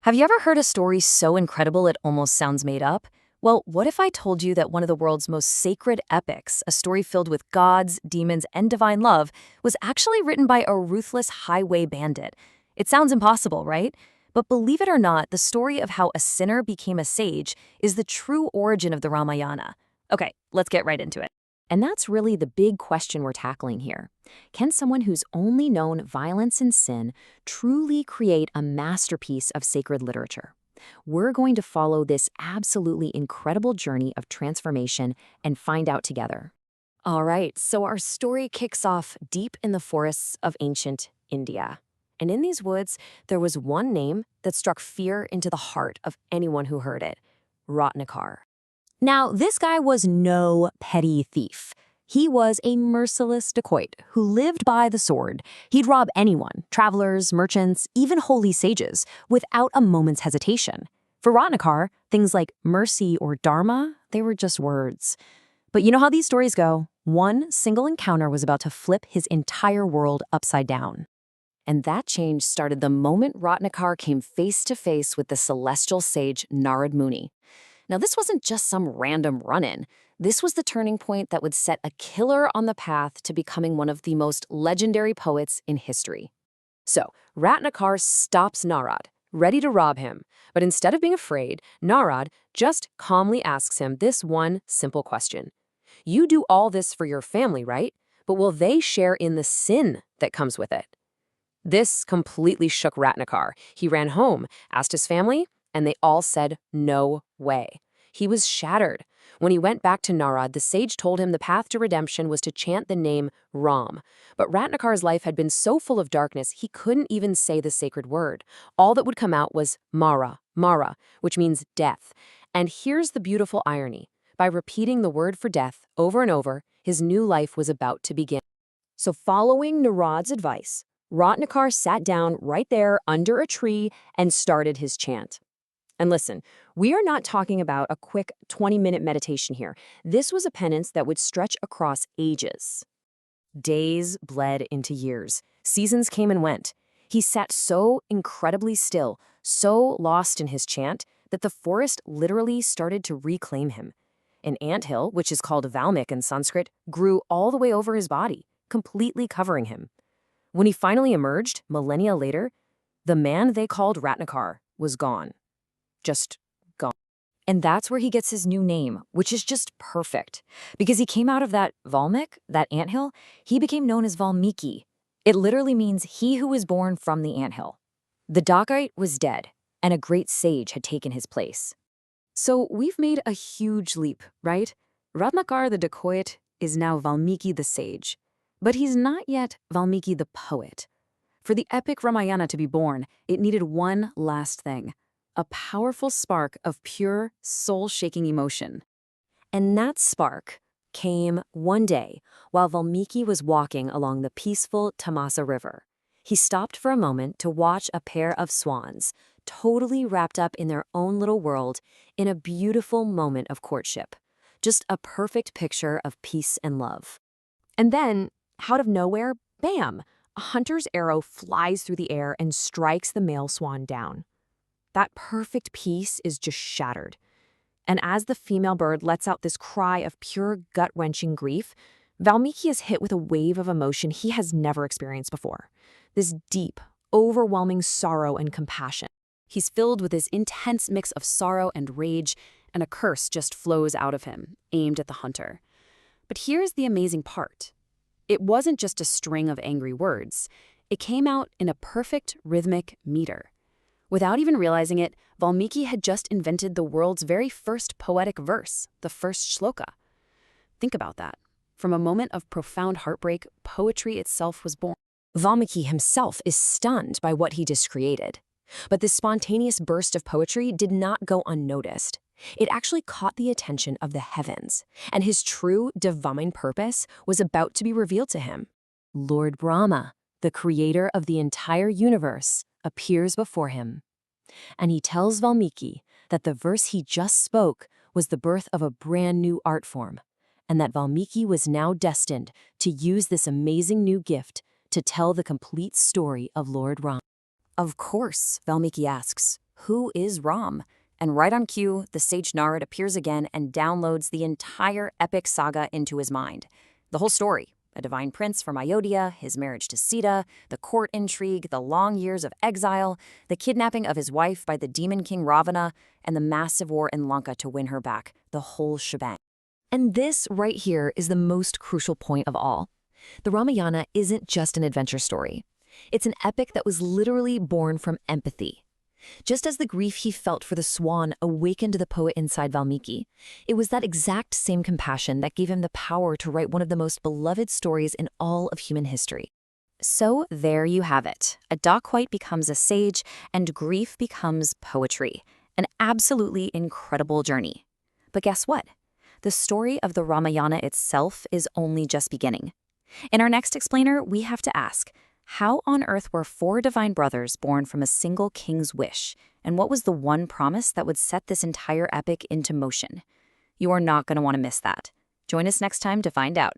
Have you ever heard a story so incredible it almost sounds made up? Well, what if I told you that one of the world's most sacred epics, a story filled with gods, demons, and divine love, was actually written by a ruthless highway bandit? It sounds impossible, right? But believe it or not, the story of how a sinner became a sage is the true origin of the Ramayana. Okay, let's get right into it. And that's really the big question we're tackling here. Can someone who's only known violence and sin truly create a masterpiece of sacred literature? We're going to follow this absolutely incredible journey of transformation and find out together. All right, so our story kicks off deep in the forests of ancient India. And in these woods, there was one name that struck fear into the heart of anyone who heard it: Ratnakar. Now, this guy was no petty thief. He was a merciless dacoit who lived by the sword. He'd rob anyone, travelers, merchants, even holy sages, without a moment's hesitation. For Ratnakar, things like mercy or Dharma, they were just words. But you know how these stories go. One single encounter was about to flip his entire world upside down. And that change started the moment Ratnakar came face to face with the celestial sage Narada Muni. Now, this wasn't just some random run-in. This was the turning point that would set a killer on the path to becoming one of the most legendary poets in history. So, Ratnakar stops Narad, ready to rob him. But instead of being afraid, Narad just calmly asks him this one simple question. You do all this for your family, right? But will they share in the sin that comes with it? This completely shook Ratnakar. He ran home, asked his family, and they all said, no way. He was shattered. When he went back to Narad, the sage told him the path to redemption was to chant the name Ram. But Ratnakar's life had been so full of darkness, he couldn't even say the sacred word. All that would come out was Mara, Mara, which means death. And here's the beautiful irony. By repeating the word for death over and over, his new life was about to begin. So following Narad's advice, Ratnakar sat down right there under a tree and started his chant. And listen, we are not talking about a quick 20-minute meditation here. This was a penance that would stretch across ages. Days bled into years. Seasons came and went. He sat so incredibly still, so lost in his chant, that the forest literally started to reclaim him. An anthill, which is called Valmiki in Sanskrit, grew all the way over his body, completely covering him. When he finally emerged, millennia later, the man they called Ratnakar was gone. Just gone. And that's where he gets his new name, which is just perfect. Because he came out of that Valmiki, that anthill, he became known as Valmiki. It literally means he who was born from the anthill. The dacoit was dead, and a great sage had taken his place. So we've made a huge leap, right? Ratnakar the dacoit is now Valmiki the sage. But he's not yet Valmiki the poet. For the epic Ramayana to be born, it needed one last thing: a powerful spark of pure, soul-shaking emotion. And that spark came one day while Valmiki was walking along the peaceful Tamasa River. He stopped for a moment to watch a pair of swans, totally wrapped up in their own little world, in a beautiful moment of courtship. Just a perfect picture of peace and love. And then, out of nowhere, bam! A hunter's arrow flies through the air and strikes the male swan down. That perfect peace is just shattered. And as the female bird lets out this cry of pure gut-wrenching grief, Valmiki is hit with a wave of emotion he has never experienced before. This deep, overwhelming sorrow and compassion. He's filled with this intense mix of sorrow and rage, and a curse just flows out of him, aimed at the hunter. But here's the amazing part. It wasn't just a string of angry words. It came out in a perfect rhythmic meter. Without even realizing it, Valmiki had just invented the world's very first poetic verse, the first shloka. Think about that. From a moment of profound heartbreak, poetry itself was born. Valmiki himself is stunned by what he just created. But this spontaneous burst of poetry did not go unnoticed. It actually caught the attention of the heavens, and his true divine purpose was about to be revealed to him. Lord Brahma, the creator of the entire universe, appears before him. And he tells Valmiki that the verse he just spoke was the birth of a brand new art form, and that Valmiki was now destined to use this amazing new gift to tell the complete story of Lord Rama. Of course, Valmiki asks, who is Ram? And right on cue, the sage Narad appears again and downloads the entire epic saga into his mind. The whole story. A divine prince from Ayodhya, his marriage to Sita, the court intrigue, the long years of exile, the kidnapping of his wife by the demon king Ravana, and the massive war in Lanka to win her back, the whole shebang. And this right here is the most crucial point of all. The Ramayana isn't just an adventure story. It's an epic that was literally born from empathy. Just as the grief he felt for the swan awakened the poet inside Valmiki, it was that exact same compassion that gave him the power to write one of the most beloved stories in all of human history. So there you have it. A Dacoit becomes a sage, and grief becomes poetry. An absolutely incredible journey. But guess what? The story of the Ramayana itself is only just beginning. In our next explainer, we have to ask, how on earth were 4 divine brothers born from a single king's wish? And what was the one promise that would set this entire epic into motion? You are not going to want to miss that. Join us next time to find out.